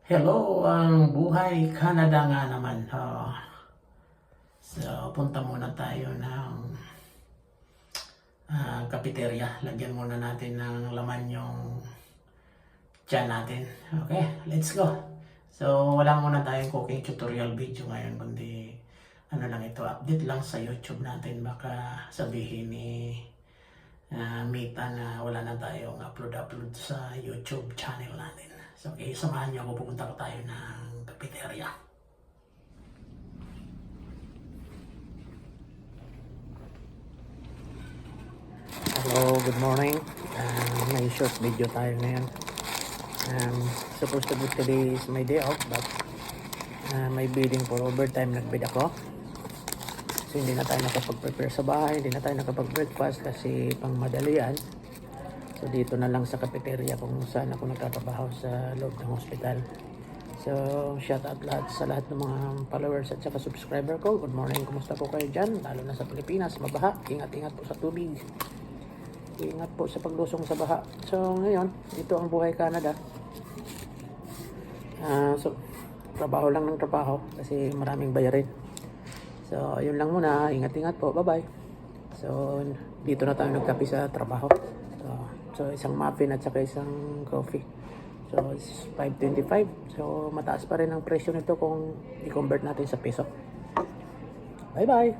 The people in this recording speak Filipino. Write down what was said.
Hello, ang buhay Canada nga naman. So, punta muna tayo ng cafeteria. Lagyan muna natin ng laman yung tiyan natin. Okay, let's go. So, wala muna tayong cooking tutorial video ngayon, kundi ano lang ito, update lang sa YouTube natin. Baka sabihin ni Mita na wala na tayong upload sa YouTube channel natin. So, okay, samahan niyo ako, pupunta ko tayo ng cafeteria. Hello, good morning. May short video tayo ngayon. Supposed to be today is my day off, but may bidding for overtime, nagbid ako. So, hindi na tayo nakapag-prepare sa bahay, hindi na tayo nakapag-breakfast kasi pang madalian. So dito na lang sa cafeteria kung saan ako nagtatrabaho sa loob ng hospital. So shout out sa lahat ng mga followers at saka subscriber ko. Good morning, kumusta po kayo dyan? Lalo na sa Pilipinas, mabaha. Ingat-ingat po sa tubig. Ingat po sa paglusong sa baha. So ngayon, ito ang buhay Canada. So trabaho lang ng trabaho kasi maraming bayarin. So ayun lang muna, ingat-ingat po. Bye-bye. So dito na tayo nagkape sa trabaho. So isang muffin at saka isang coffee. So it's 5.25. So mataas pa rin ang presyo nito kung i-convert natin sa peso. Bye bye.